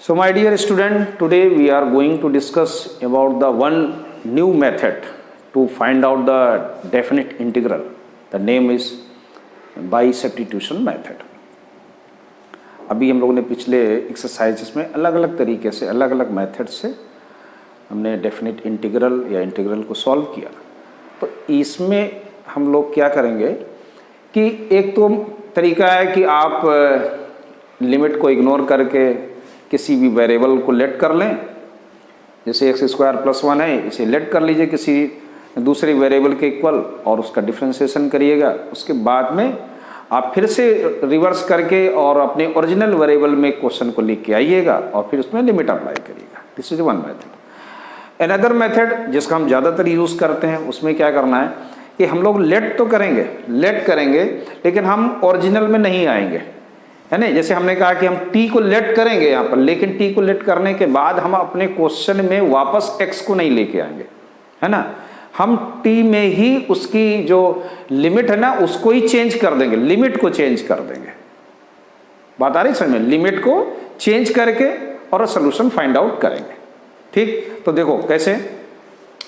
So my dear student, today we are going to discuss about the one new method to find out the definite integral. The name is by substitution method. अभी हम लोगों ने पिछले exercises में अलग अलग तरीके से अलग अलग मेथड से हमने डेफिनेट इंटीग्रल या इंटीग्रल को सॉल्व किया। तो इसमें हम लोग क्या करेंगे कि एक तो तरीका है कि आप लिमिट को इग्नोर करके किसी भी वेरिएबल को लेट कर लें, जैसे एक्स स्क्वायर प्लस 1 है, इसे लेट कर लीजिए किसी दूसरे वेरिएबल के इक्वल और उसका डिफ्रेंशिएशन करिएगा। उसके बाद में आप फिर से रिवर्स करके और अपने ओरिजिनल वेरिएबल में क्वेश्चन को लिख के आइएगा और फिर उसमें लिमिट अप्लाई करिएगा। This is one method. Another method जिसका हम ज़्यादातर यूज़ करते हैं, उसमें क्या करना है कि हम लोग लेट तो करेंगे लेकिन हम ओरिजिनल में नहीं आएंगे, है ना। जैसे हमने कहा कि हम टी को लेट करेंगे यहाँ पर, लेकिन टी को लेट करने के बाद हम अपने क्वेश्चन में वापस एक्स को नहीं लेके आएंगे, है ना। हम टी में ही उसकी जो लिमिट है ना उसको ही चेंज कर देंगे, लिमिट को चेंज कर देंगे। बात आ रही समझ में? लिमिट को चेंज करके और सोल्यूशन फाइंड आउट करेंगे। ठीक, तो देखो कैसे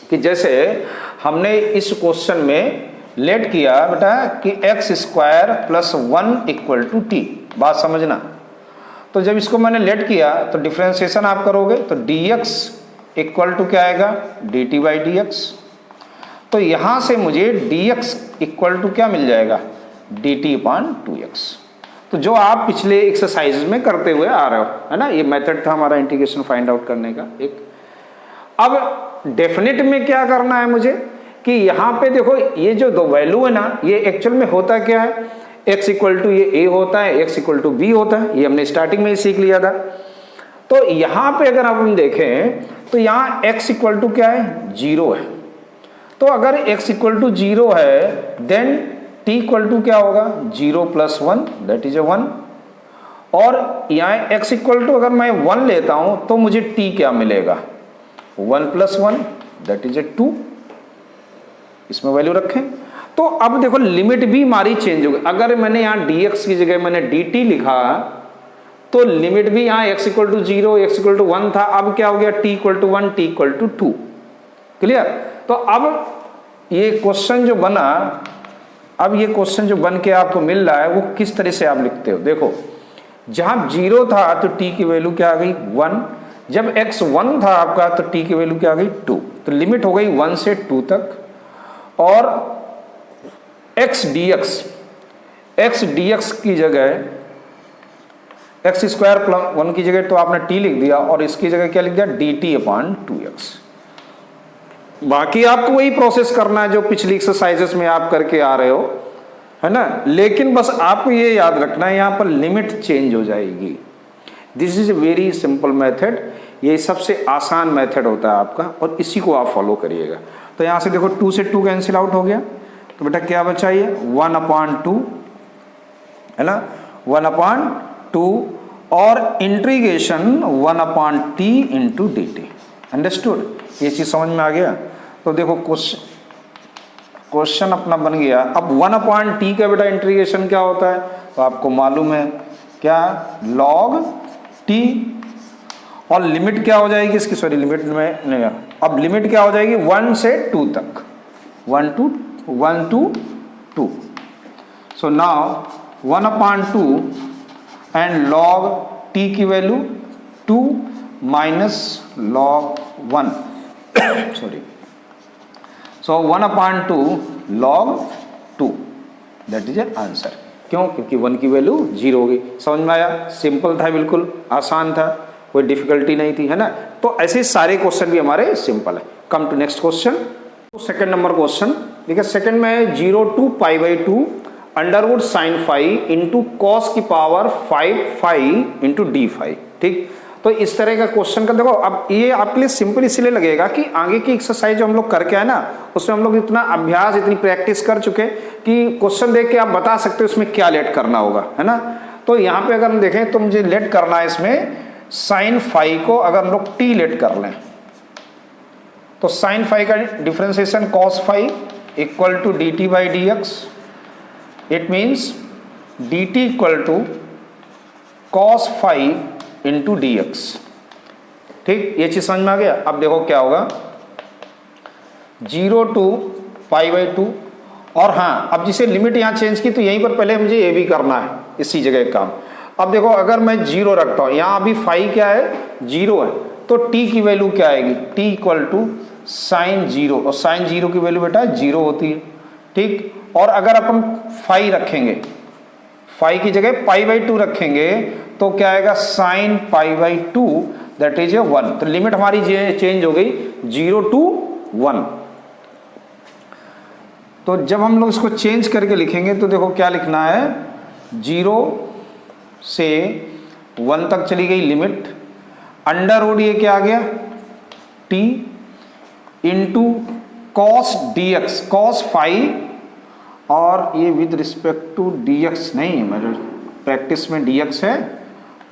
कि जैसे हमने इस क्वेश्चन में लेट किया बेटा कि X square plus 1 equal to T. बात समझना। तो जब इसको मैंने लेट किया तो डिफ्रेंशिएशन आप करोगे तो dx इक्वल टू क्या आएगा, dt बाई dx। तो यहां से मुझे dx इक्वल टू क्या मिल जाएगा, dt अपॉन 2x। तो जो आप पिछले एक्सरसाइज में करते हुए आ रहे हो, है ना, ये मेथड था हमारा इंटीग्रेशन फाइंड आउट करने का एक। अब डेफिनेट में क्या करना है मुझे कि यहाँ पे देखो ये जो दो वैल्यू है ना, ये एक्चुअल में होता क्या है, x इक्वल टू ये a होता है, x इक्वल टू b होता है। ये हमने स्टार्टिंग में ही सीख लिया था। तो यहाँ पे अगर हम देखें तो यहाँ x इक्वल टू क्या है, 0 है। तो अगर x इक्वल टू 0 है देन t इक्वल टू क्या होगा, 0 प्लस 1 दैट इज 1। और यहाँ x इक्वल टू अगर मैं 1 लेता हूं तो मुझे t क्या मिलेगा, 1 प्लस 1 दैट इज 2। इसमें वैल्यू रखें तो अब देखो लिमिट भी हमारी चेंज हो गई। अगर मैंने यहाँ dx की जगह मैंने dt लिखा तो लिमिट भी यहाँ x equal to 0 x equal to 1 था। अब क्या हो गया, t equal to 1 t equal to 2। Clear. तो अब ये क्वेश्चन जो बना, अब ये क्वेश्चन जो बन के आपको मिल रहा है वो किस तरह से आप लिखते हो। देखो जहां 0 था तो t की वैल्यू क्या आ गई, 1। जब x 1 था आपका तो t की वैल्यू क्या आ गई, 2। तो लिमिट हो गई 1 से 2 तक। और x dx की जगह x स्क्वायर प्लस 1 की जगह तो आपने t लिख दिया और इसकी जगह क्या लिख दिया, dt अपॉन 2x। बाकी आपको वही प्रोसेस करना है जो पिछली एक्सरसाइजेस में आप करके आ रहे हो, है ना। लेकिन बस आपको ये याद रखना है यहाँ पर लिमिट चेंज हो जाएगी। This is a very simple method. ये सबसे आसान मेथड होता है आपका और इसी को आप फॉलो करिएगा। तो यहाँ से देखो 2 से 2 कैंसिल आउट हो गया तो बेटा क्या बचा, ये 1 अपॉन 2, है ना, 1 अपॉन 2 और integration 1 upon t into D T. Understood, ये चीज समझ में आ गया। तो देखो क्वेश्चन अपना बन गया। अब 1 अपॉन t का बेटा इंटीग्रेशन क्या होता है, तो आपको मालूम है क्या, log t। और लिमिट क्या हो जाएगी इसकी, सॉरी लिमिट में नहीं, अब लिमिट क्या हो जाएगी 1 से 2 तक, 1 to 2। So now 1 upon 2 and log t की value 2 minus log 1 sorry. So 1 upon 2 log 2 that is answer. क्यों, क्योंकि 1 की वैल्यू 0 हो गई। समझ में आया, सिंपल था, बिल्कुल आसान था, कोई डिफिकल्टी नहीं थी, है ना। तो ऐसे सारे क्वेश्चन भी हमारे सिंपल है। Come to next question, second number question. देखिए सेकंड में 0 to pi by 2 under root sine phi into cos की power 5 phi into d phi. ठीक, तो इस तरह का क्वेश्चन का देखो, अब ये आपके लिए सिंपल इसलिए लगेगा कि आगे की एक्सरसाइज जो हम लोग करके आए ना उसमें हम लोग इतना अभ्यास, इतनी प्रैक्टिस कर चुके कि क्वेश्चन देख के आप बता सकते हो इसमें क्या लेट करना होगा, है ना। तो यहाँ पे अगर हम देखें तो मुझे लेट करना है इसमें साइन फाई को, अगर हम लोग टी लेट कर लें तो साइन फाई का differentiation cos phi equal to D T by D X. It means D T equal to cos phi into D X. ठीक, ये चीज़ समझ में आ गया। अब देखो क्या होगा, 0 to π/2। और हाँ, अब जिसे लिमिट यहाँ चेंज की तो यहीं पर पहले मुझे ये भी करना है इसी जगह एक काम। अब देखो अगर मैं 0 रखता हूँ, यहाँ अभी फाई क्या है, 0 है, तो t की वैल्यू क्या आएगी, t इक्वल टू साइन 0, और साइन 0 की वैल्यू बेटा 0 होती है। ठीक, और अगर अपन फाई रखेंगे, फाई की जगह π/2 रखेंगे तो क्या आएगा, साइन π/2 दैट इज 1। तो लिमिट हमारी चेंज हो गई 0 to 1। तो जब हम लोग इसको चेंज करके लिखेंगे तो देखो क्या लिखना है, 0 से 1 तक चली गई लिमिट, अंडर रूट ये क्या आ गया, t into cos dx, cos phi, और ये विद रिस्पेक्ट टू dx नहीं, मेरे प्रैक्टिस में dx है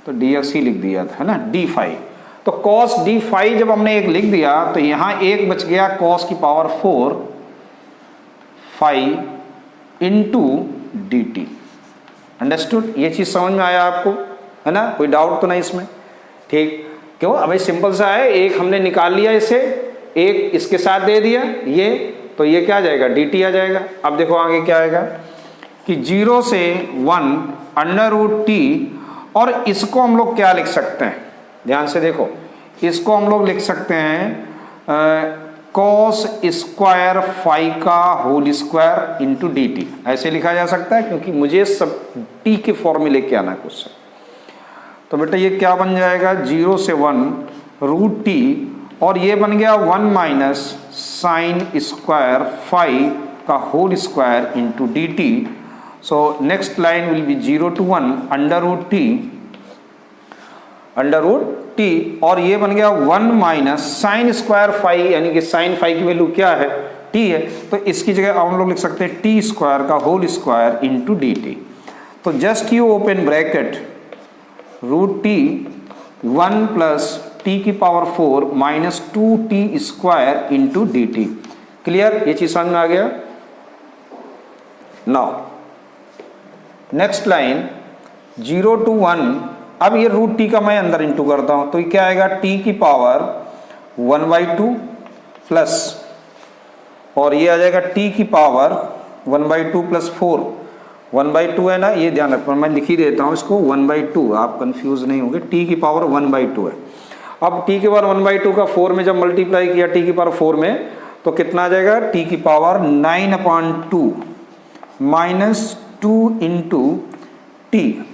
तो dx ही लिख दिया था, है ना, d फाई। तो कॉस d फाई जब हमने एक लिख दिया तो यहाँ एक बच गया कॉस की power 4 phi into D T. Understood, ये चीज़ समझ में आया आपको, है ना, कोई डाउट तो नहीं इसमें। ठीक, क्यों, अभी सिंपल सा है, एक हमने निकाल लिया इसे, एक इसके साथ दे दिया ये, तो ये क्या आ जाएगा, डी टी आ जाएगा। अब देखो आगे क्या आएगा कि 0 से 1 अंडर रूट टी, और इसको हम लोग क्या लिख सकते हैं, ध्यान से देखो, इसको हम लोग लिख सकते हैं कॉस स्क्वायर फाई का whole square into D T, ऐसे लिखा जा सकता है, क्योंकि मुझे सब टी के फॉर्मूले के आना कुछ। तो बेटा ये क्या बन जाएगा, 0 से 1 रूट टी, और ये बन गया 1 माइनस साइन स्क्वायर फाई का whole square into D T. So next line will be 0 to 1 under root T, under root T, और ये बन गया 1 माइनस साइन स्क्वायर फाई, यानी कि साइन फाई की वैल्यू क्या है, टी है, तो इसकी जगह हम लोग लिख सकते हैं टी स्क्वायर का whole square into D t. तो just you open bracket root t 1 plus t की power 4 minus 2t square into D t. Clear, ये चीज समझ में आ गया। नाउ नेक्स्ट लाइन 0 to 1, अब ये रूट टी का मैं अंदर इंटू करता हूं, तो ये क्या आएगा, टी की पावर 1/2 प्लस, और ये आ जाएगा टी की पावर 1/2 प्लस 4, 1/2 है ना, ये ध्यान रखना, मैं लिख ही देता हूं इसको 1/2, आप कंफ्यूज नहीं होंगे, टी की पावर 1/2 है। अब टी की पावर 1/2 का 4 में जब मल्टीप्लाई किया टी की पावर 4 में, तो कितना आ जाएगा, टी की पावर 9/2 माइनस 2 इंटू टी,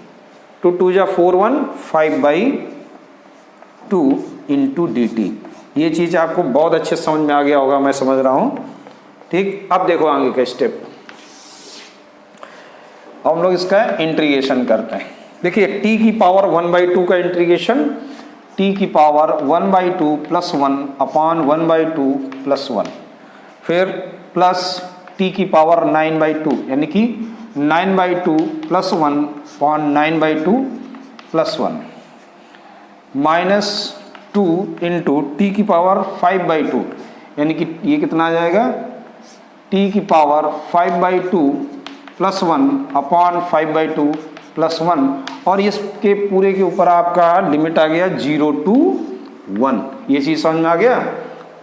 2 2 जा 4 1 5/2 इंटू डी टी। ये चीज़ आपको बहुत अच्छे समझ में आ गया होगा, मैं समझ रहा हूँ। ठीक, अब देखो आगे का स्टेप, हम लोग इसका इंटीग्रेशन करते हैं। देखिए टी की पावर 1/2 का इंटीग्रेशन, टी की पावर 1/2 प्लस 1 अपॉन 1/2 प्लस 1, फिर प्लस टी की पावर 9/2, यानी कि 9/2 plus 1 upon 9/2 plus 1, minus 2 into T की पावर 5/2, यानी कि ये कितना आ जाएगा, टी की पावर 5/2 प्लस 1 अपॉन 5/2 प्लस 1, और इसके पूरे के ऊपर आपका लिमिट आ गया 0 to 1। ये चीज़ समझ में आ गया।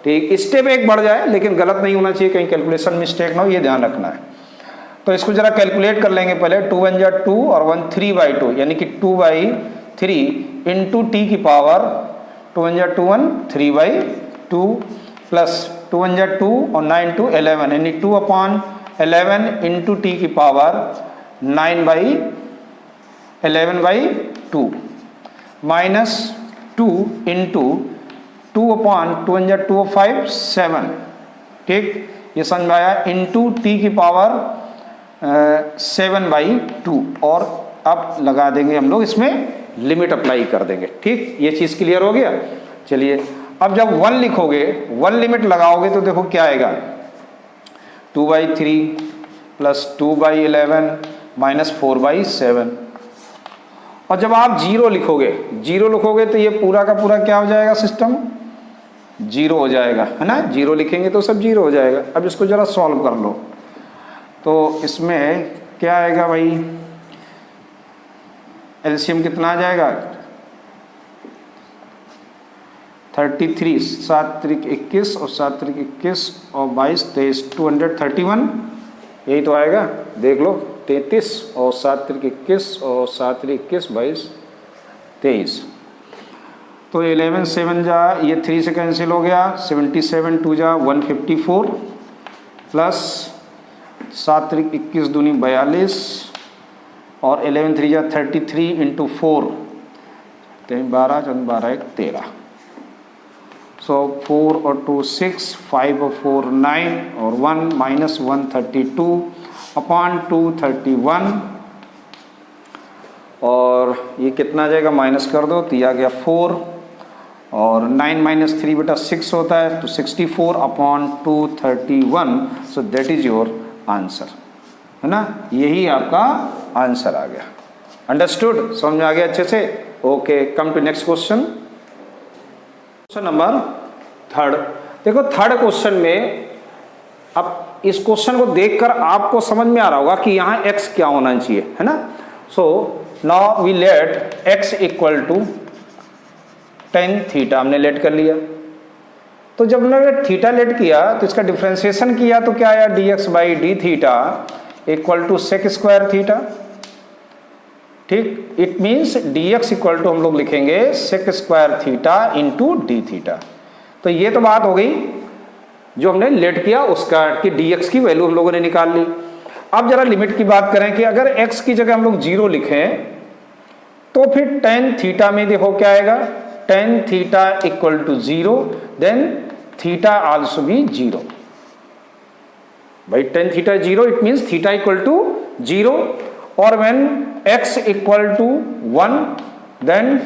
ठीक, स्टेप एक बढ़ जाए लेकिन गलत नहीं होना चाहिए, कहीं कैलकुलेशन मिस्टेक ना हो, ये ध्यान रखना है। तो इसको जरा कैलकुलेट कर लेंगे पहले, 2 1 जा 2 और 1 3/2, यानी कि 2/3 इंटू टी की पावर 2 1 जा 2 1 3/2 प्लस 2 1 जा 2 और 9 2 11, यानी 2 अपॉन 11 इंटू टी की पावर 9/11/2 माइनस 2 इंटू 2 अपॉन 2 1 जा 2 5 7। ठीक, ये समझ में आया, इंटू टी की पावर 7/2, और अब लगा देंगे हम लोग इसमें लिमिट अप्लाई कर देंगे। ठीक, ये चीज़ क्लियर हो गया। चलिए अब जब 1 लिखोगे, 1 लिमिट लगाओगे तो देखो क्या आएगा, 2/3 प्लस 2/11 माइनस 4/7, और जब आप 0 लिखोगे तो ये पूरा का पूरा क्या हो जाएगा, सिस्टम 0 हो जाएगा, है ना, 0 लिखेंगे तो सब 0 हो जाएगा। अब इसको जरा सॉल्व कर लो, तो इसमें क्या आएगा भाई, एलसीएम कितना आ जाएगा, 33, 7 त्रिक 21 और 7 त्रिक 21 और 22 23, 231, यही तो आएगा, देख लो। 33 और 7 त्रिक 21 और 7 त्रिक 21, 22 23, तो 11 7 जा, ये 3 से कैंसिल हो गया, 77 2 जा 154 प्लस 7 त्रिक 21 दूनी 42 और 11 3 जा 33 इंटू 4, 12 चंद 12 1 13, सो 4 और 2 6, 5 और 4 9 और 1 माइनस 132 अपॉन 231, और ये कितना आ जाएगा, माइनस कर दो तो ये आ गया 4, और 9 माइनस 3 बेटा 6 होता है, तो 64 upon 231, so that is your answer, है ना। यही आपका आंसर आ गया। अंडरस्टूड, समझ में आ गया अच्छे से? Okay, come to next question. Question number 3। देखो थर्ड क्वेश्चन में, अब इस क्वेश्चन को देखकर आपको समझ में आ रहा होगा कि यहाँ x क्या होना चाहिए, है ना। So now we let x equal to tan theta, हमने लेट कर लिया। तो जब हमने थीटा लेट किया तो इसका डिफ्रेंसिएशन किया तो क्या आया, dx by d theta equal to sec square theta. ठीक, it means dx equal to हम लोग लिखेंगे sec square theta into D theta. तो ये तो बात हो गई जो हमने लेट किया उसका, कि dx की वैल्यू हम लोगों ने निकाल ली। अब जरा लिमिट की बात करें कि अगर x की जगह हम लोग 0 लिखें तो फिर tan थीटा में देखो क्या आएगा, tan theta equal to 0, then theta also be 0। भाई tan theta 0, it means theta equal to 0, और when x equal to 1 then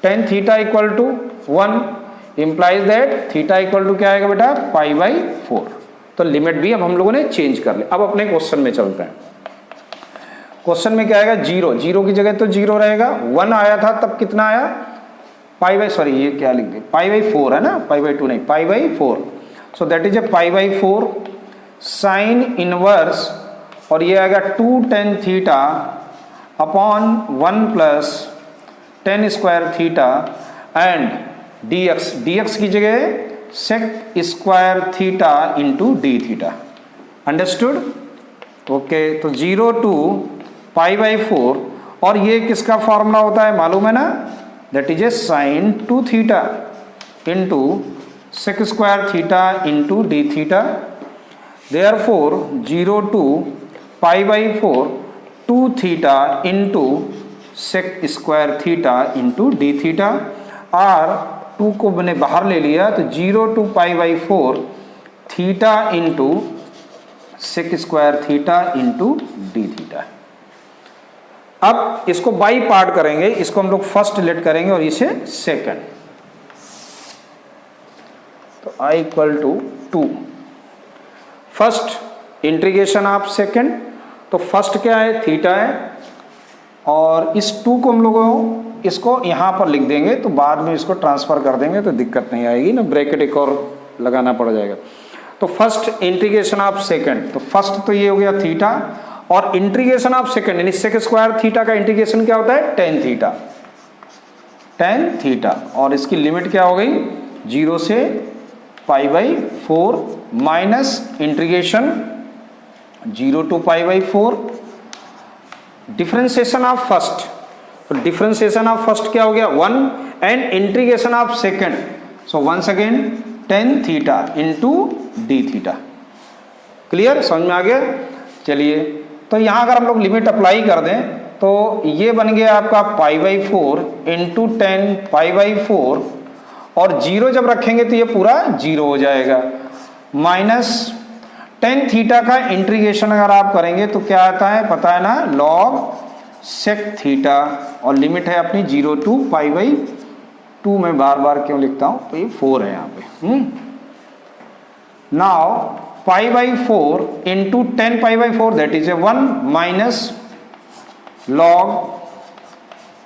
tan theta equal to 1 implies that theta equal to क्या आएगा बेटा, पाई by 4। तो लिमिट भी अब हम लोगों ने चेंज कर ली। अब अपने क्वेश्चन में चलते हैं। क्वेश्चन में क्या आएगा, 0, 0 की जगह तो 0 रहेगा, 1 आया था तब कितना आया, पाई बाई, सॉरी ये क्या लिख दिया, पाई बाई 4 है ना, पाई बाई 2 नहीं, pi by 4। So that is a pi by 4 sine inverse, और ये आएगा 2 tan theta upon 1 plus tan square theta and dx, dx की जगह sec square theta into D theta. Understood? Okay, तो 0 टू पाई बाई 4, और ये किसका formula होता है मालूम है ना, that is a sine 2 theta into sec square theta into D theta. Therefore 0 to pi by 4 2 theta into sec square theta into D theta, और 2 को मैंने बाहर ले लिया तो 0 to pi by 4 theta into sec square theta into D theta. अब इसको by part करेंगे, इसको हम लोग फर्स्ट लेट करेंगे और इसे सेकंड। तो i equal to 2, first integration of second, तो फर्स्ट क्या है, थीटा है, और इस 2 को हम लोग इसको यहाँ पर लिख देंगे, तो बाद में इसको ट्रांसफर कर देंगे तो दिक्कत नहीं आएगी ना, ब्रैकेट एक और लगाना पड़ जाएगा। तो फर्स्ट इंटीग्रेशन ऑफ सेकंड, तो फर्स्ट तो ये हो गया थीटा, और इंटीग्रेशन ऑफ सेकंड यानी सेक स्क्वायर थीटा का इंटीग्रेशन क्या होता है, tan थीटा, tan थीटा, और इसकी लिमिट क्या हो गई 0 से pi by 4 minus integration 0 to pi by 4 differentiation of first. तो डिफरेंशिएशन ऑफ फर्स्ट क्या हो गया 1 and integration of second, so once again tan theta into D theta. Clear, समझ में आ गया? चलिए, तो यहाँ अगर हम लोग लिमिट अप्लाई कर दें तो ये बन गया आपका पाई by 4 into tan pi by 4, और 0 जब रखेंगे तो ये पूरा 0 हो जाएगा, माइनस tan थीटा का इंटीग्रेशन अगर आप करेंगे तो क्या आता है पता है ना, log सेक थीटा, और लिमिट है अपनी 0 टू पाई बाई 2, मैं बार बार क्यों लिखता हूं, तो ये 4 है यहाँ पे। Now pi by 4 into tan pi by 4 that is a 1 minus log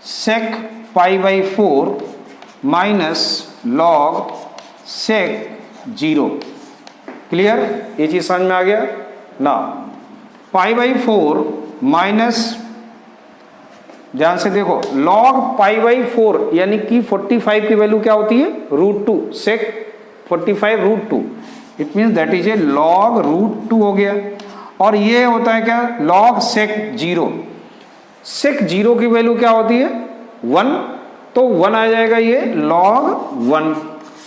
sec pi by 4 minus log sec 0। Clear, ये चीज समझ में आ गया ना। पाई बाई 4 माइनस ध्यान से देखो, log π/4 यानी कि 45 की वैल्यू क्या होती है, √2, sec 45 √2, it means that is A log √2 हो गया। और ये होता है क्या, log sec 0, sec 0 की वैल्यू क्या होती है 1, तो 1 आ जाएगा ये log 1।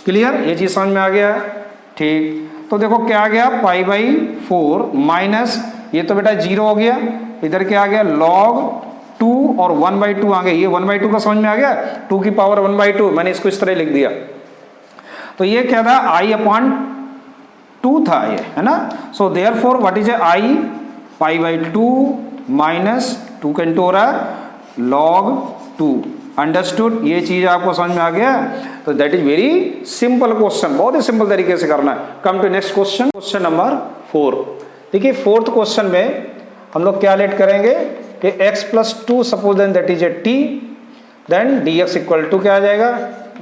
क्लियर, ये चीज समझ में आ गया, ठीक। तो देखो क्या आ गया, π/4 माइनस ये तो बेटा 0 हो गया, इधर क्या आ गया log 2 और 1/2 आ गया, ये 1/2 का समझ में आ गया, 2 की पावर 1/2, मैंने इसको इस तरह लिख दिया। तो ये क्या था, i/2 था ये, है ना। So therefore what is i, π/2 minus 2 का इंटू हो रहा है log 2। अंडरस्टूड, ये चीज आपको समझ में आ गया। तो that is very simple question, बहुत ही सिंपल तरीके से करना है। Come to next question, question number 4। देखिए फोर्थ क्वेश्चन में हम लोग क्या लेट करेंगे कि x+2 suppose then that is a t, then dx equal to क्या आ जाएगा,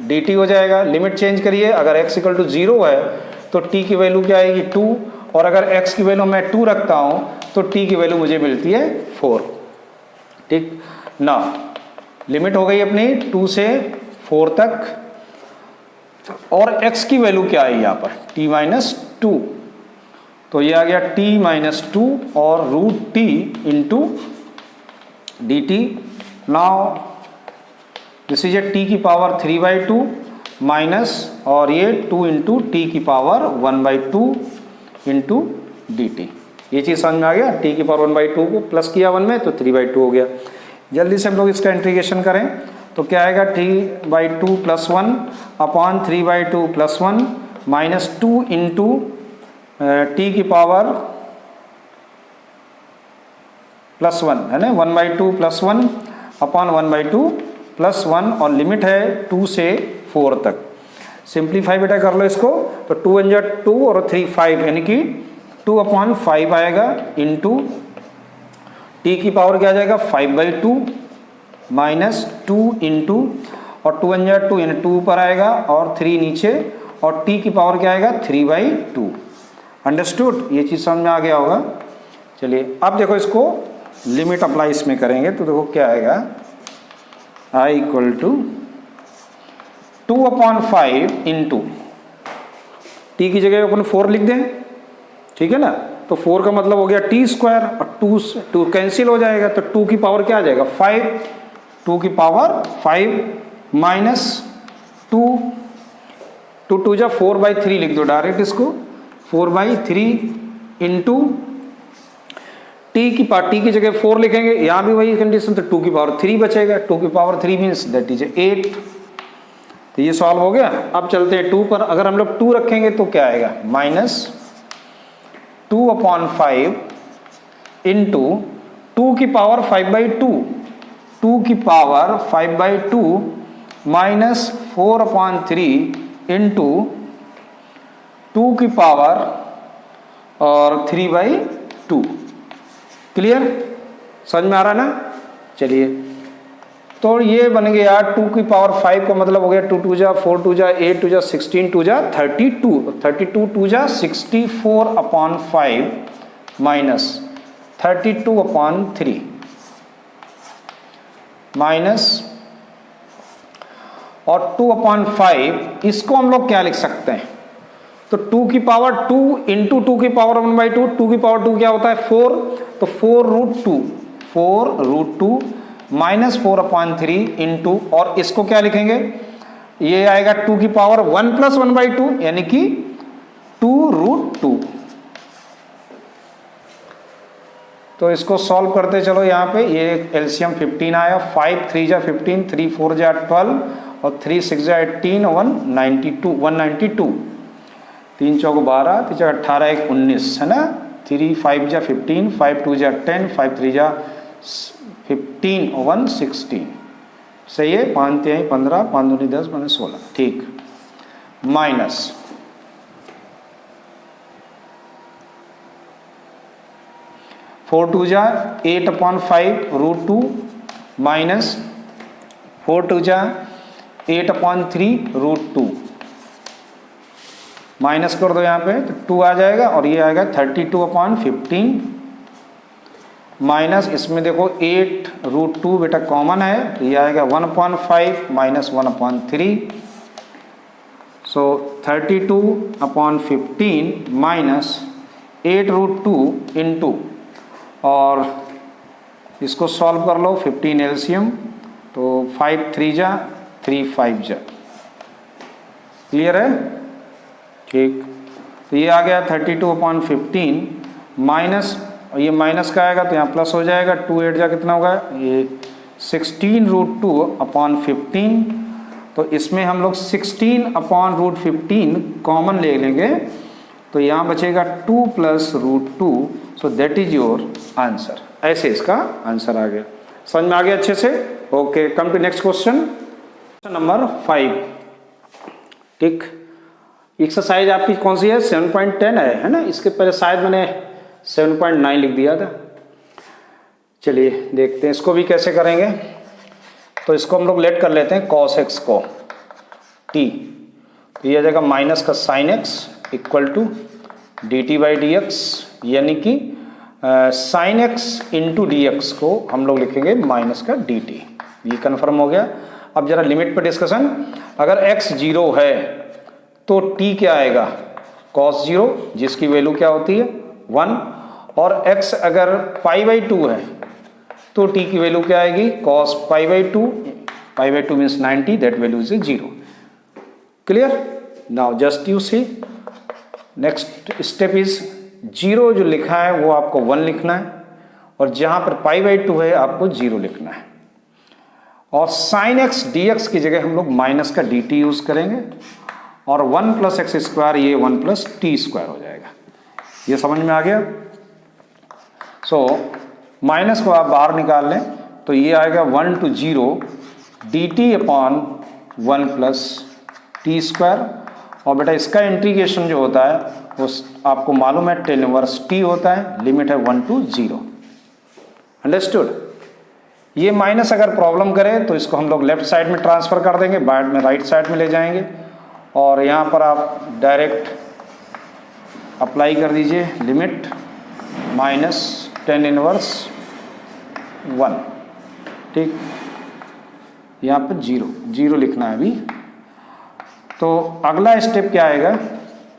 dt हो जाएगा। लिमिट चेंज करिए, अगर x इक्वल टू 0 है तो t की वैल्यू क्या आएगी 2, और अगर x की वैल्यू मैं 2 रखता हूं तो t की वैल्यू मुझे मिलती है 4। ठीक ना, लिमिट हो गई अपनी 2 से 4 तक, और x की वैल्यू क्या है यहाँ पर t-2, तो ये आ गया t-2 और √t into dt। Now this is a t की पावर 3/2 माइनस, और ये 2 इंटू t की पावर 1/2 इंटू dt। ये चीज़ समझ में आ गया, t की पावर 1/2 को प्लस किया 1 में तो 3/2 हो गया। जल्दी से हम लोग इसका इंटीग्रेशन करें तो क्या आएगा, 3/2 + 1 अपॉन 3/2 + 1 माइनस 2 इंटू t की पावर +1 है ना, 1/2 + 1 अपॉन 1/2 + 1, और लिमिट है 2 से 4 तक। सिंप्लीफाई बेटा कर लो इसको, तो 2 × 2 और 3 5, यानी कि 2/5 आएगा इंटू t की पावर क्या आ जाएगा 5/2 माइनस 2 इंटू, और 2 × 2 यानी 2 ऊपर आएगा और 3 नीचे, और t की पावर क्या आएगा 3/2। अंडरस्टूड, ये चीज़ समझ में आ गया होगा। चलिए अब देखो इसको लिमिट अप्लाई इसमें करेंगे तो देखो क्या आएगा, i equal to 2/5 into, T की जगह अपन 4 लिख दें, ठीक है ना। तो 4 का मतलब हो गया t², और 2 कैंसिल हो जाएगा, तो 2 की पावर क्या आ जाएगा 5, 2 की पावर 5 माइनस 2, 2 2 जा 4/3 लिख दो डायरेक्ट इसको, 4/3 इंटू टी की जगह 4 लिखेंगे, यहाँ भी वही कंडीशन, तो 2 की पावर 3 बचेगा, 2 की पावर 3 मीन्स दैट इज 8। तो ये सॉल्व हो गया। अब चलते हैं 2 पर, अगर हम लोग 2 रखेंगे तो क्या आएगा, माइनस 2/5 इंटू 2 की पावर 5/2, 2 की पावर 5/2 माइनस 4/3 इंटू 2 की पावर और 3/2। क्लियर, समझ में आ रहा ना। चलिए तो ये बन गया 2 की पावर 5 का मतलब हो गया 2 2 जा 4 2 जा 8 2 जा 16 2 जा 32, 32 2 जा 64/5 माइनस 32/3 माइनस, और 2/5 इसको हम लोग क्या लिख सकते हैं, तो 2 की पावर 2 इंटू 2 की पावर 1/2, 2 की पावर 2 क्या होता है 4, तो 4√2 माइनस 4/3 इंटू, और इसको क्या लिखेंगे, ये आएगा 2 की पावर 1 + 1/2 यानी कि 2√2। तो इसको सॉल्व करते चलो, यहाँ पे ये एलसीएम 15 आया, 5 3 जा 15, 3 4 जा 12 और 3 6 जा 18, 192, 3 चौक 12, 3 चौक 18, 1 19 है ना, 3 5 जा 15, 5 2 जा 10, 5 3 जा 15, 1 16, सही है, 5 3 15, 5 2 10 16, ठीक, माइनस 4 2 जा 8/5√2 माइनस 4 2 जा 8/3√2, माइनस कर दो यहाँ पे तो 2 आ जाएगा, और ये आएगा 32/15 माइनस इसमें देखो 8√2 बेटा कॉमन है, तो ये आएगा 1/5 माइनस 1/3, सो 32/15 माइनस 8√2 इंटू, और इसको सॉल्व कर लो, 15 एलसीएम, तो 5 3 जा 3 5 जा, क्लियर है? ठीक, तो ये आ गया 32/15 माइनस, और ये माइनस का आएगा तो यहाँ प्लस हो जाएगा, 2 8 जा कितना होगा, ये 16√2/15, तो इसमें हम लोग 16/15 कॉमन ले लेंगे, तो यहाँ बचेगा 2 + √2, सो दैट इज योर आंसर। ऐसे इसका आंसर आ गया। समझ में आ गया अच्छे से? Okay, come to next question, question number 5। ठीक, एक्सरसाइज आपकी कौन सी है? 7.10 है ना? इसके पहले शायद मैंने 7.9 लिख दिया था। चलिए देखते हैं इसको भी कैसे करेंगे। तो इसको हम लोग लेट कर लेते हैं cos x को t, तो ये आ जाएगा माइनस का sin x equal to dt/dx, यानी कि sin x इंटू dx को हम लोग लिखेंगे माइनस का dt। ये कन्फर्म हो गया। अब जरा लिमिट पे डिस्कशन, अगर x 0 है तो t क्या आएगा? cos 0, जिसकी वैल्यू क्या होती है 1, और x अगर π/2 है तो t की वैल्यू क्या आएगी? cos π/2, π/2 means 90, that value is 0। Clear? Now just you see, next step is 0 जो लिखा है वो आपको 1 लिखना है, और जहां पर π/2 है आपको 0 लिखना है, और sin x dx की जगह हम लोग माइनस का dt यूज करेंगे, और 1 + x², ये 1 + t² हो जाएगा। ये समझ में आ गया? सो माइनस को आप बाहर निकाल लें तो ये आएगा 1 to 0 dt/1 + t², और बेटा इसका इंटीग्रेशन जो होता है वो आपको मालूम है tan इनवर्स t होता है, लिमिट है 1 to 0। अंडरस्टूड? ये माइनस अगर प्रॉब्लम करे तो इसको हम लोग लेफ्ट साइड में ट्रांसफर कर देंगे, बाद में राइट साइड में ले जाएंगे, और यहाँ पर आप डायरेक्ट अप्लाई कर दीजिए लिमिट माइनस tan इनवर्स 1। ठीक, यहाँ पर 0 लिखना है अभी। तो अगला स्टेप क्या आएगा?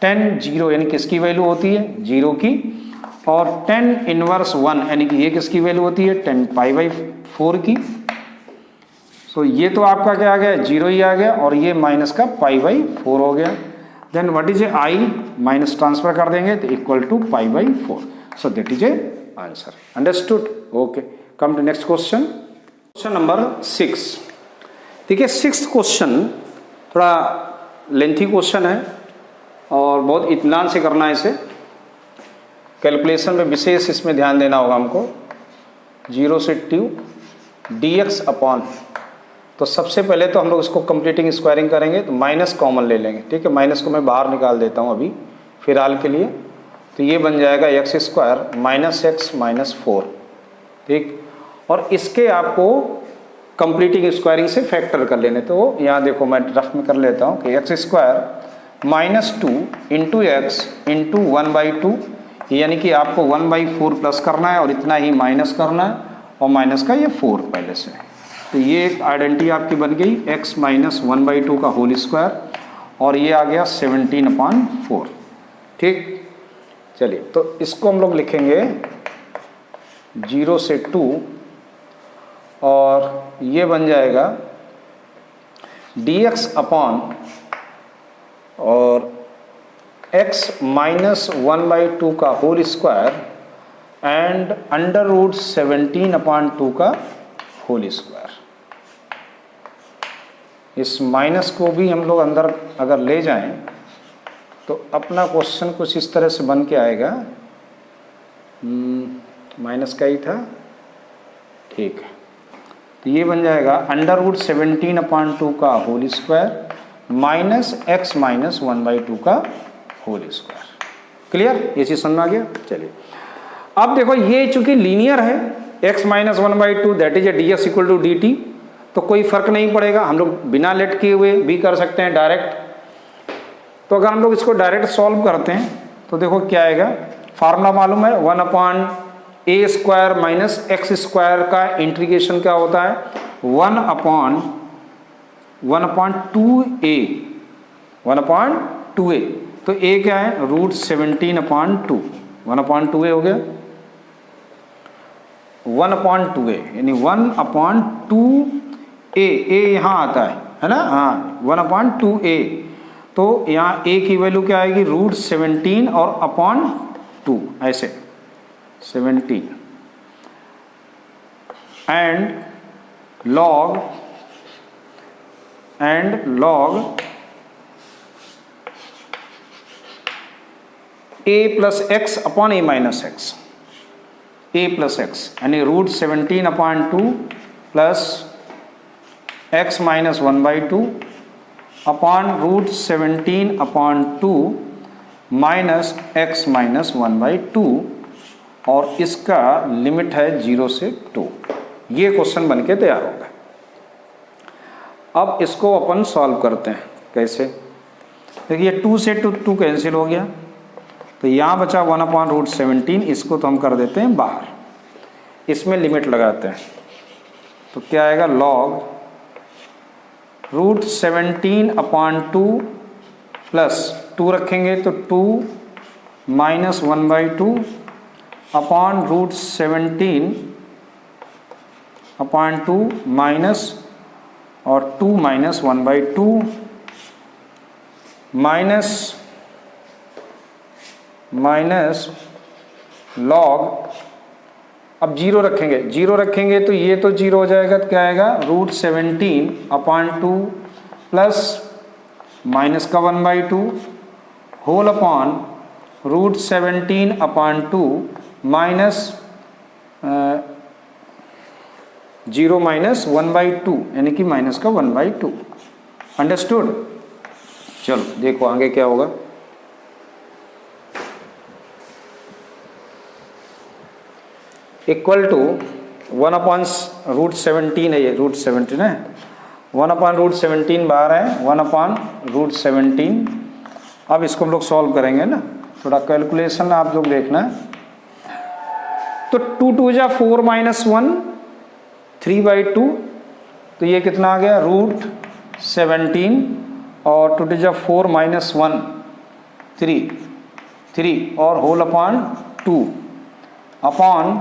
tan 0 यानी किसकी वैल्यू होती है? 0 की, और tan इनवर्स 1 यानी कि ये किसकी वैल्यू होती है? tan π/4 की। सो ये तो आपका क्या आ गया? 0 ही आ गया, और ये माइनस का π/4 हो गया। Then what is a i, minus transfer कर देंगे तो equal to π/4, so that is a answer. Understood? Okay, come to next question, question number 6। देखिए 6th क्वेश्चन थोड़ा लेंथी क्वेश्चन है और बहुत इत्मीनान से करना है इसे। कैलकुलेशन में विशेष इसमें ध्यान देना होगा हमको। 0 से 2 dx अपॉन, तो सबसे पहले तो हम लोग इसको कंप्लीटिंग स्क्वायरिंग करेंगे, तो माइनस कॉमन ले लेंगे। ठीक है, माइनस को मैं बाहर निकाल देता हूँ अभी फिलहाल के लिए, तो ये बन जाएगा x² - x - 4। ठीक, और इसके आपको कंप्लीटिंग स्क्वायरिंग से फैक्टर कर लेने। तो यहाँ देखो मैं रफ में कर लेता हूँ कि x² - 2 इंटू x इंटू 1/2, यानी कि आपको 1/4 प्लस करना है और इतना ही माइनस करना है, और माइनस का ये 4 पहले से। तो ये एक आइडेंटिटी आपकी बन गई x - 1/2 का होल स्क्वायर, और ये आ गया 17/4। ठीक, चलिए तो इसको हम लोग लिखेंगे 0 से 2, और ये बन जाएगा dx अपॉन और x - 1/2 का होल स्क्वायर एंड √17/2 का होल स्क्वायर। इस माइनस को भी हम लोग अंदर अगर ले जाएं तो अपना क्वेश्चन कुछ इस तरह से बन के आएगा। माइनस का ही था, ठीक है, तो ये बन जाएगा √17/2 का होल स्क्वायर माइनस x - 1/2 का होल स्क्वायर। क्लियर? ये चीज़ समझ में आ गया? चलिए अब देखो, ये चूंकि लीनियर है, x - 1/2 that is a dx equal to dt, तो कोई फर्क नहीं पड़ेगा, हम लोग बिना लेट किए हुए भी कर सकते हैं डायरेक्ट। तो अगर हम लोग इसको डायरेक्ट सॉल्व करते हैं तो देखो क्या आएगा, फार्मूला मालूम है 1/√2 ए स्क्वायर माइनस एक्स स्क्वायर का इंटीग्रेशन क्या होता है, 1/2a, 1/2a। तो a क्या है, √17/2, 1/2a हो गया, 1/2a यानी 1/2a, a यहाँ आता है ना, हाँ 1/2a। तो यहाँ a की वैल्यू क्या आएगी, √17 और /2 ऐसे 17 and log a plus x upon a minus x, a plus x यानी √17/2 plus x minus 1/2 upon √17/2 minus x minus 1/2, और इसका लिमिट है 0 से 2। ये क्वेश्चन बन के तैयार होगा। अब इसको अपन सॉल्व करते हैं, कैसे, देखिए 2 से 2 कैंसिल हो गया, तो यहाँ बचा 1/√17, इसको तो हम कर देते हैं बाहर, इसमें लिमिट लगाते हैं, तो क्या आएगा, log √17/2 प्लस 2 रखेंगे तो 2 माइनस 1/2 अपॉन √17/2 माइनस और 2 माइनस 1/2 माइनस log, अब 0 रखेंगे तो ये तो 0 हो जाएगा, तो क्या आएगा, √17/2 प्लस माइनस का 1/2 होल अपॉन √17/2 माइनस 0 माइनस 1/2 यानी कि माइनस का 1/2। अंडरस्टूड। चलो देखो आगे क्या होगा, इक्वल टू 1/√17 है, ये √17 है, 1/√17 बाहर है, 1/√17। अब इसको हम लोग सॉल्व करेंगे ना, थोड़ा कैलकुलेशन आप लोग देखना। तो 2 2 जा 4 माइनस 1, 3/2, तो ये कितना आ गया, √17, और 2 2 जा 4 माइनस 1, 3 और whole upon 2 upon,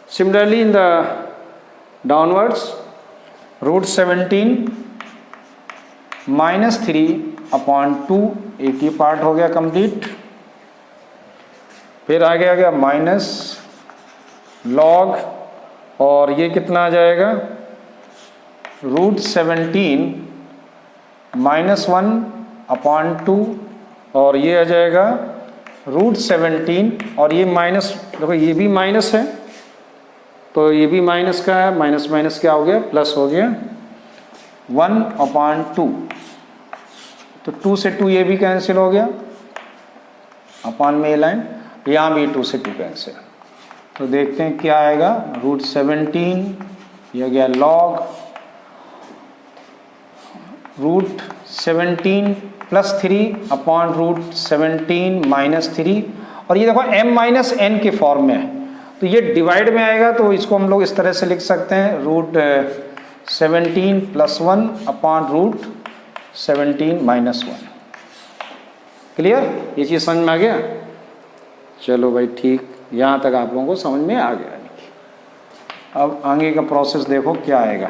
similarly in the downwards √17 minus 3/2, एक ही पार्ट हो गया कंप्लीट। फिर आगे आ गया माइनस log, और ये कितना आ जाएगा, √17 माइनस 1/2, और ये आ जाएगा √17, और ये माइनस, देखो ये भी माइनस है, तो ये भी माइनस का है, माइनस माइनस क्या हो गया, प्लस हो गया, 1/2। तो 2 से 2 ये भी कैंसिल हो गया, अपॉन में ये लाइन, यहाँ भी 2 से 2 कैंसिल। तो देखते हैं क्या आएगा, √17, यह गया log √17 प्लस 3 अपॉन √17 माइनस 3, और ये देखो m माइनस n के फॉर्म में है, तो ये डिवाइड में आएगा, तो इसको हम लोग इस तरह से लिख सकते हैं, √17 प्लस 1 अपॉन √17 माइनस 1। क्लियर, ये चीज़ समझ में आ गया। चलो भाई ठीक, यहाँ तक आप लोगों को समझ में आ गया। अब आगे का प्रोसेस देखो क्या आएगा,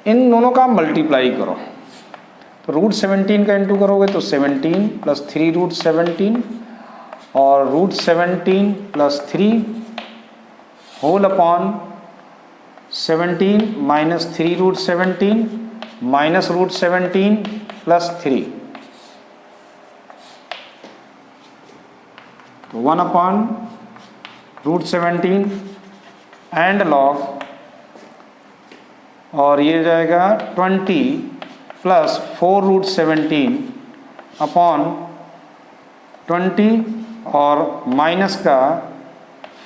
इन दोनों का मल्टीप्लाई करो, तो √17 का इंटू करोगे तो 17 प्लस 3 √17 और √17 plus 3 whole upon 17 minus 3 √17 minus √17 plus 3, तो 1/√17 एंड log, और ये जाएगा 20 प्लस 4 √17 अपॉन 20 और माइनस का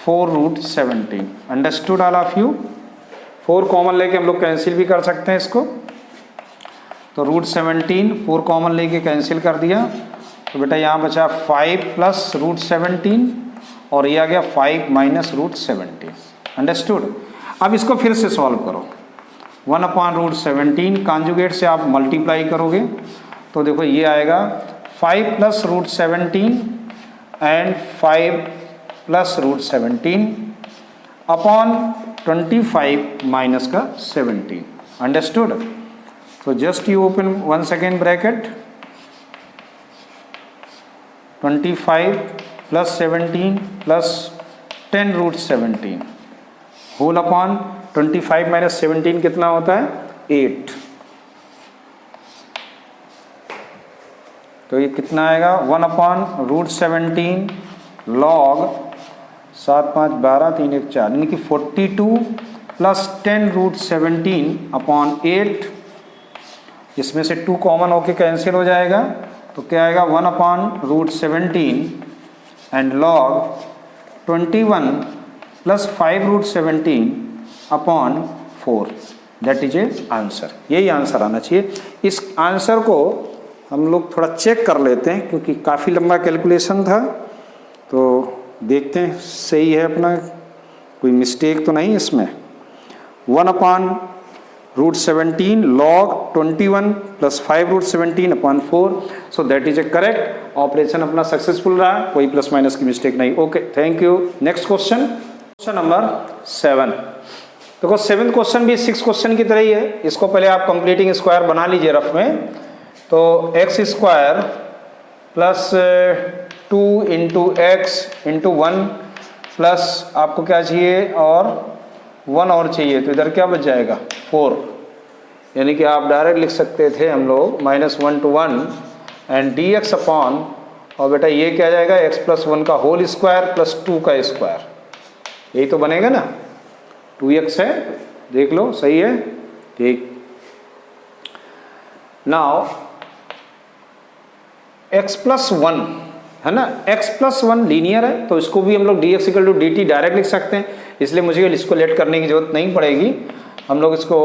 4 √17। Understood all of you. 4 common लेके हम लोग कैंसिल भी कर सकते हैं इसको, तो √17 4 कॉमन लेके कैंसिल कर दिया, तो बेटा यहाँ बचा 5 प्लस रूट 17 और ये आ गया 5 माइनस रूट 17। अंडरस्टूड। अब इसको फिर से सॉल्व करो। 1 अपॉन रूट 17 कॉन्जुगेट से आप मल्टीप्लाई करोगे तो देखो ये आएगा 5 plus root 17 and 5 plus root 17 upon 25 minus का 17। अंडरस्टूड। तो just you open 1 second bracket, 25 plus 17 plus 10 root 17 whole upon 25 minus 17 कितना होता है 8। तो ये कितना आएगा 1 अपॉन रूट 17 लॉग 7 5 12 3 1 4 यानी कि 42 प्लस 10 रूट 17 अपॉन 8। इसमें से 2 कॉमन होके कैंसिल हो जाएगा तो क्या आएगा 1 upon root 17 and log 21 plus 5 root 17 upon 4। That is a answer. यही आंसर आना चाहिए। इस आंसर को हम लोग थोड़ा चेक कर लेते हैं क्योंकि काफ़ी लंबा कैलकुलेशन था, तो देखते हैं सही है अपना, कोई मिस्टेक तो नहीं इसमें। 1 upon root 17 log 21 plus 5 root 17 upon 4। So that is a correct. Operation अपना सक्सेसफुल रहा, कोई प्लस माइनस की मिस्टेक नहीं। Okay, thank you. Next question, question number 7। देखो 7th क्वेश्चन भी 6 क्वेश्चन की तरह ही है। इसको पहले आप कंप्लीटिंग स्क्वायर बना लीजिए रफ में। तो x square plus 2 into x into 1 plus आपको क्या चाहिए और 1 और चाहिए, तो इधर क्या बच जाएगा 4। यानी कि आप डायरेक्ट लिख सकते थे हम लोग -1 to 1 and D x upon, और बेटा ये क्या जाएगा x प्लस 1 का होल स्क्वायर प्लस 2 का स्क्वायर। यही तो बनेगा ना, 2x है, देख लो सही है। ठीक, नाउ x प्लस 1 है ना, x प्लस 1 लीनियर है तो इसको भी हम लोग dx equal to dt direct लिख सकते हैं, इसलिए मुझे इसको लेट करने की जरूरत नहीं पड़ेगी। हम लोग इसको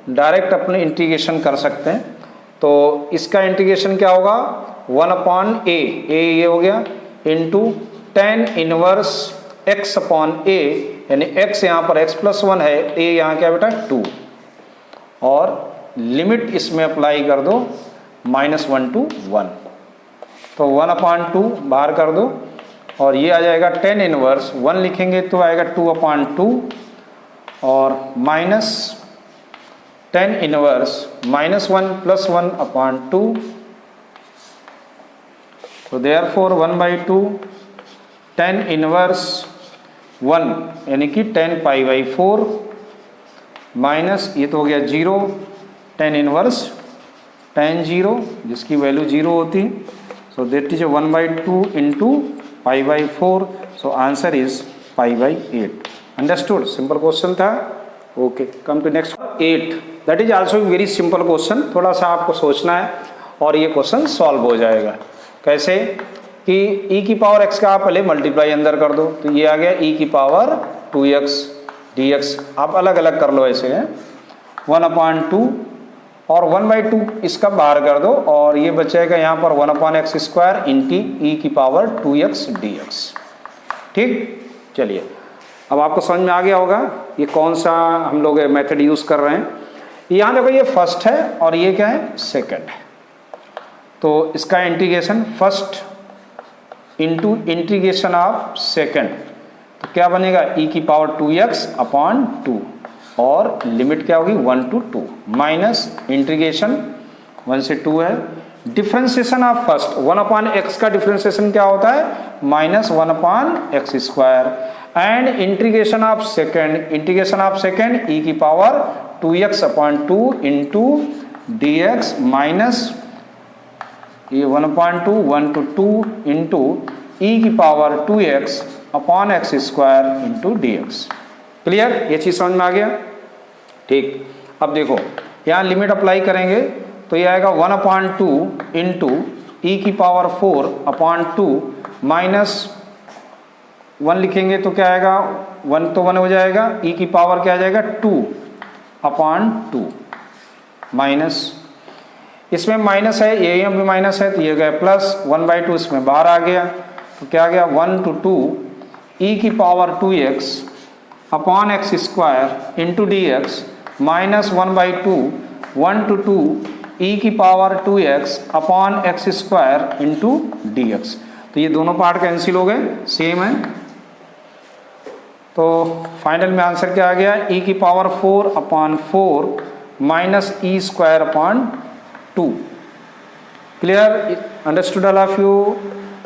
डायरेक्ट अपने इंटीग्रेशन कर सकते हैं। तो इसका इंटीग्रेशन क्या होगा 1 अपॉन a ये हो गया into tan inverse x upon a, यानी x यहाँ पर x प्लस 1 है, a यहाँ क्या बेटा 2, और लिमिट इसमें अप्लाई कर दो -1 to 1। तो 1 अपॉन 2 बाहर कर दो और ये आ जाएगा tan इनवर्स 1 लिखेंगे तो आएगा 2 अपॉन 2 और minus tan inverse -1 plus 1 upon 2। तो देयरफॉर 1/2 tan इनवर्स 1 यानी कि tan पाई बाई 4 माइनस ये तो हो गया 0 tan इनवर्स tan 0 जिसकी वैल्यू 0 होती। So that is 1/2 into pi by 4। So answer is pi by 8। Understood. Simple question था। Okay, come to next 8। That is also very simple question. थोड़ा सा आपको सोचना है और ये क्वेश्चन सॉल्व हो जाएगा। कैसे कि e की पावर x का आप पहले मल्टीप्लाई अंदर कर दो, तो ये आ गया e की पावर 2x dx। आप अलग अलग कर लो ऐसे हैं 1/2 और 1/2 इसका बाहर कर दो और ये बचेगा यहाँ पर 1 अपॉन एक्स स्क्वायर इंटी ई की पावर 2x dx। ठीक, चलिए अब आपको समझ में आ गया होगा ये कौन सा हम लोग मेथड यूज कर रहे हैं। यहाँ देखो ये फर्स्ट है और ये क्या है सेकंड है। तो इसका integration first into integration of second, तो क्या बनेगा e की पावर 2x अपॉन 2 और लिमिट क्या होगी 1 to 2 माइनस इंटीग्रेशन 1 से 2 है। Differentiation of first 1 upon x का डिफ्रेंसिएशन क्या होता है -1 upon X square and integration of second e की power 2x upon 2 into dx minus ये 1/2 1 to 2 इंटू ई की power 2x upon X square into dx। Clear, ये चीज समझ में आ गया। ठीक, अब देखो यहाँ लिमिट अप्लाई करेंगे तो ये आएगा 1/2 इंटू ई की पावर 4 अपॉन 2 माइनस 1 लिखेंगे तो क्या आएगा 1 तो 1 हो जाएगा, ई की पावर क्या आ जाएगा 2 अपॉन 2 माइनस इसमें माइनस है, ये भी माइनस है तो ये गया प्लस, 1/2 इसमें बाहर आ गया तो क्या गया 1 to 2 e की power 2x upon X square into D x minus 1/2 1 to 2 e की power 2x upon X square into D X. तो ये दोनों पार्ट कैंसिल हो गए, सेम है। तो फाइनल में आंसर क्या आ गया, e की power 4 upon 4 minus E square upon 2। Clear, understood all of you.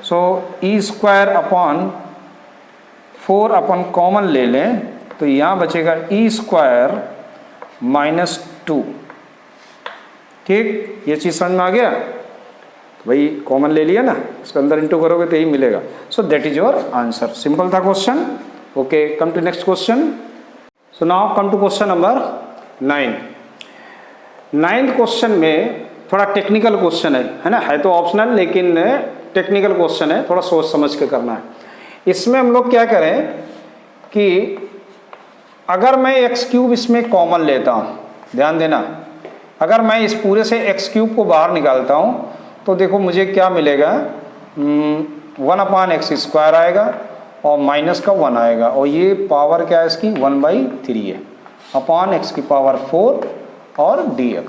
So E square upon 4 upon common ले लें तो यहाँ बचेगा ई स्क्वायर माइनस 2। ठीक, ये चीज़ समझ में आ गया। भाई कॉमन ले लिया ना, इसके अंदर इंटू करोगे तो यही मिलेगा। So that is your answer. Simple था question. Okay, come to next question. So now come to question number 9। 9th question में थोड़ा टेक्निकल क्वेश्चन है ना, है तो ऑप्शनल लेकिन टेक्निकल क्वेश्चन है, थोड़ा सोच समझ के करना है। इसमें हम लोग क्या करें कि अगर मैं एक्स क्यूब इसमें कॉमन लेता हूँ, ध्यान देना, अगर मैं इस पूरे से एक्स क्यूब को बाहर निकालता हूँ तो देखो मुझे क्या मिलेगा, 1 अपॉन एक्स स्क्वायर आएगा और माइनस का 1 आएगा और ये पावर क्या है इसकी 1/3 है अपॉन एक्स की पावर 4 और dx।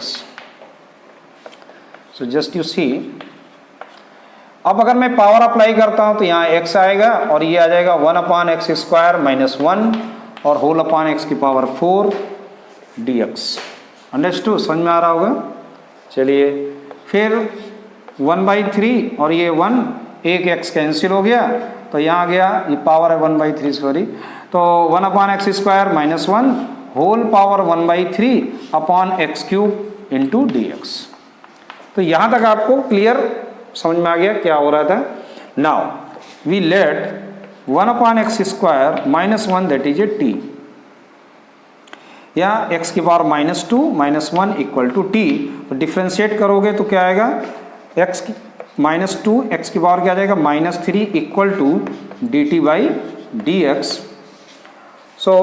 सो जस्ट यू सी, अब अगर मैं पावर अप्लाई करता हूं तो यहाँ x आएगा और ये आ जाएगा 1 अपॉन एक्स स्क्वायर माइनस 1 और होल अपॉन एक्स की पावर 4 dx। अंडरस्टूड, समझ में आ रहा होगा। चलिए फिर 1/3 और ये 1, एक x कैंसिल हो गया तो यहाँ आ गया, ये पावर है 1/3 सॉरी, तो 1 upon X square minus 1 whole power 1/3 upon X cube into D X. तो यहाँ तक आपको क्लियर समझ में आ गया क्या हो रहा था। Now we let 1 upon X square minus 1 that is a T, या एक्स की power minus 2 minus 1 equal to T. तो डिफ्रेंशिएट करोगे तो क्या आएगा, एक्स की माइनस 2 एक्स की पावर क्या आ जाएगा -3 equal to D T by D X. So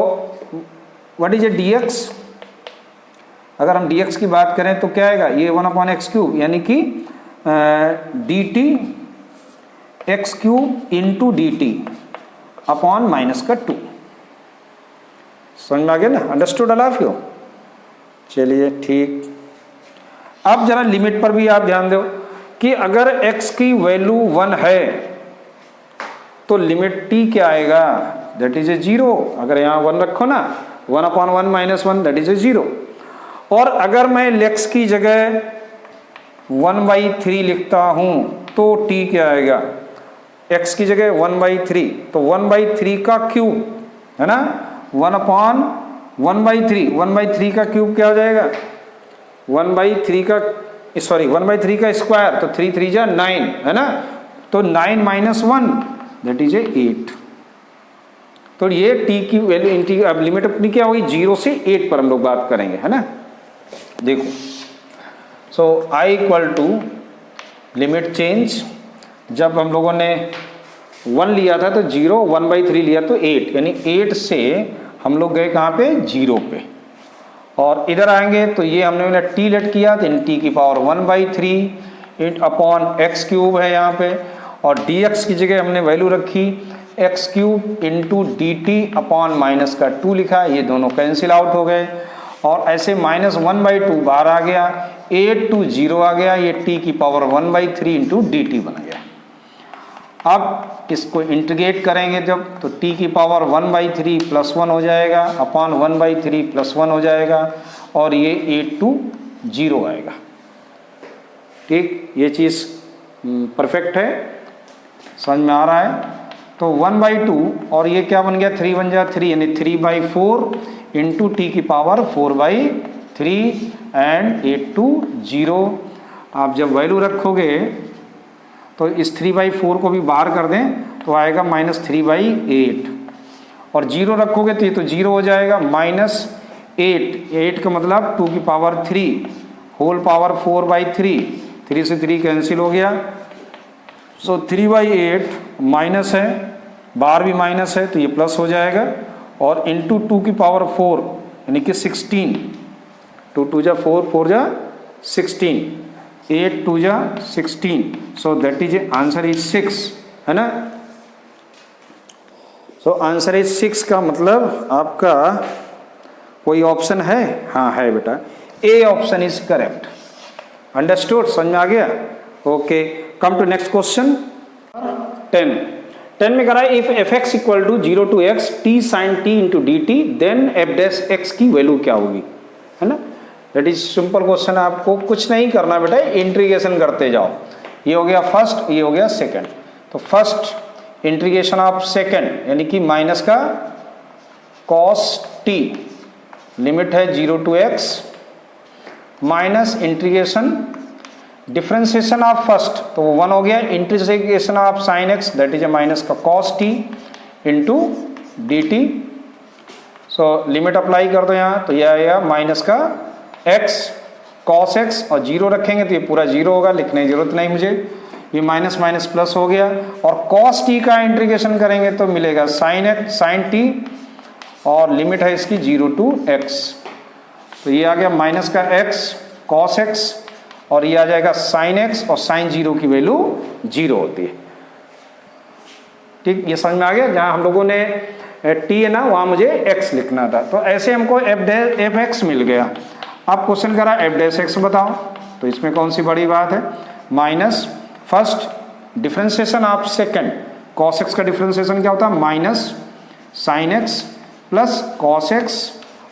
what is a D X, अगर हम डी एक्स की बात करें तो क्या आएगा, ये 1 अपॉन एक्स क्यूब यानी कि D T x cube into D T upon minus का 2। समझ में आ गया ना, अंडरस्टूड ऑल ऑफ यू। चलिए ठीक, अब जरा लिमिट पर भी आप ध्यान दो कि अगर x की वैल्यू 1 है तो लिमिट t क्या आएगा, दैट इज ए 0। अगर यहाँ 1 रखो ना, 1 अपॉन 1 माइनस 1 दैट इज ए 0। और अगर मैं x की जगह 1/3 लिखता हूँ तो t क्या आएगा, x की जगह 1/3 तो 1/3 का क्यूब है ना, 1 अपॉन 1/3 का क्यूब क्या हो जाएगा, 1/3 का सॉरी 1/3 का स्क्वायर तो 3 3 जा 9 है ना, तो 9 माइनस 1 दैट इज ए 8। तो ये t की वैल्यू अब लिमिट अपनी क्या होगी, 0 से 8 पर हम लोग बात करेंगे है ना। देखो so i equal to limit change, जब हम लोगों ने 1 लिया था तो 0, 1/3 लिया तो 8, यानी 8 से हम लोग गए कहाँ पे 0 पे, और इधर आएंगे तो ये हमने t लेट किया तो टी की पावर 1/3 अपॉन एक्स क्यूब है यहाँ पे, और dx की जगह हमने वैल्यू रखी x cube into D T upon minus का 2 लिखा, ये दोनों कैंसिल आउट हो गए और ऐसे -1/2 बाहर आ गया, 8 to 0 आ गया, ये t की पावर 1/3 इंटू डी टी बन गया। अब इसको इंटीग्रेट करेंगे जब तो t की पावर 1/3 प्लस 1 हो जाएगा अपॉन 1/3 प्लस 1 हो जाएगा और ये 8 to 0 आएगा। ठीक, ये चीज़ परफेक्ट है, समझ में आ रहा है। तो 1/2 और ये क्या बन गया, 3 बन जाए 3 यानी 3/4 इंटू टी की पावर 4/3 एंड 8 to 0। आप जब वैल्यू रखोगे तो इस 3/4 को भी बाहर कर दें तो आएगा -3/8 और 0 रखोगे तो ये तो 0 हो जाएगा, -8 का मतलब 2 की पावर 3 होल पावर 4/3, 3 से 3 कैंसिल हो गया। सो 3/8 माइनस है, बाहर भी माइनस है तो ये प्लस हो जाएगा और इंटू 2 की पावर 4 यानी कि 16, 2 2 जा 4 4 जा 16, 8 2 जा 16, सो दैट इज आंसर इज 6, है ना। सो आंसर इज 6 का मतलब आपका कोई ऑप्शन है? हाँ है बेटा, A option is correct. Understood, समझ में आ गया? Okay, come to next question 10 में करा है if F X equal to 0 to x t sin t into D T then F dash X की वैल्यू क्या होगी, है ना। दैट इज सिंपल क्वेश्चन, आपको कुछ नहीं करना बेटा, इंटीग्रेशन करते जाओ। ये हो गया फर्स्ट, ये हो गया सेकंड। तो फर्स्ट इंटीग्रेशन ऑफ सेकंड यानी कि माइनस का cos t, लिमिट है 0 to x, minus integration differentiation of first, तो 1 हो गया, integration of sine x that is A minus का cos t into D T. So limit apply कर दो यहाँ, तो यह आएगा माइनस का x cos x, और 0 रखेंगे तो ये पूरा 0 होगा, लिखने की जरूरत नहीं मुझे। ये माइनस माइनस प्लस हो गया, और cos t का इंटीग्रेशन करेंगे तो मिलेगा sin t, और लिमिट है इसकी 0 to x। तो ये आ गया माइनस का x cos x, और ये आ जाएगा sin x, और sin 0 की वैल्यू 0 होती है। ठीक, ये समझ में आ गया। जहाँ हम लोगों ने t है ना, वहाँ मुझे x लिखना था। तो ऐसे हमको एफ एक्स मिल गया। अब क्वेश्चन करा एफ डैश एक्स बताओ, तो इसमें कौन सी बड़ी बात है? Minus first differentiation of second, cos x का डिफ्रेंसिएशन क्या होता है? Minus sin x plus cos x,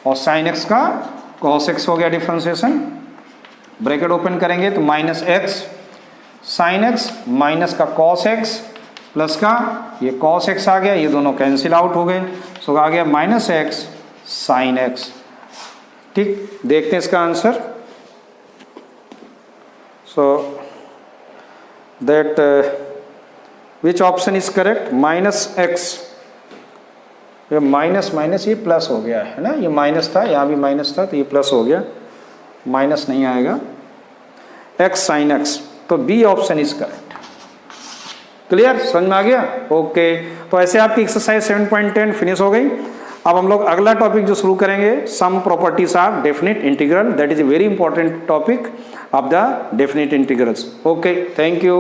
और sin x का cos x हो गया डिफ्रेंसिएशन। ब्रैकेट ओपन करेंगे तो minus x sine x minus का cos x प्लस का ये cos x आ गया, ये दोनों कैंसिल आउट हो गए, सो आ गया माइनस एक्स साइन एक्स। ठीक, देखते हैं इसका answer. So that which option is correct? Minus x, ये माइनस माइनस ये प्लस हो गया है ना, ये माइनस था, यहाँ भी माइनस था, तो ये प्लस हो गया, माइनस नहीं आएगा, एक्स साइन एक्स। तो B option is correct. Clear, समझ में आ गया? ओके, तो ऐसे आपकी एक्सरसाइज 7.10 फिनिश हो गई। अब हम लोग अगला टॉपिक जो शुरू करेंगे, some properties of definite integral, that is a very important topic of the definite integrals. ओके, थैंक यू।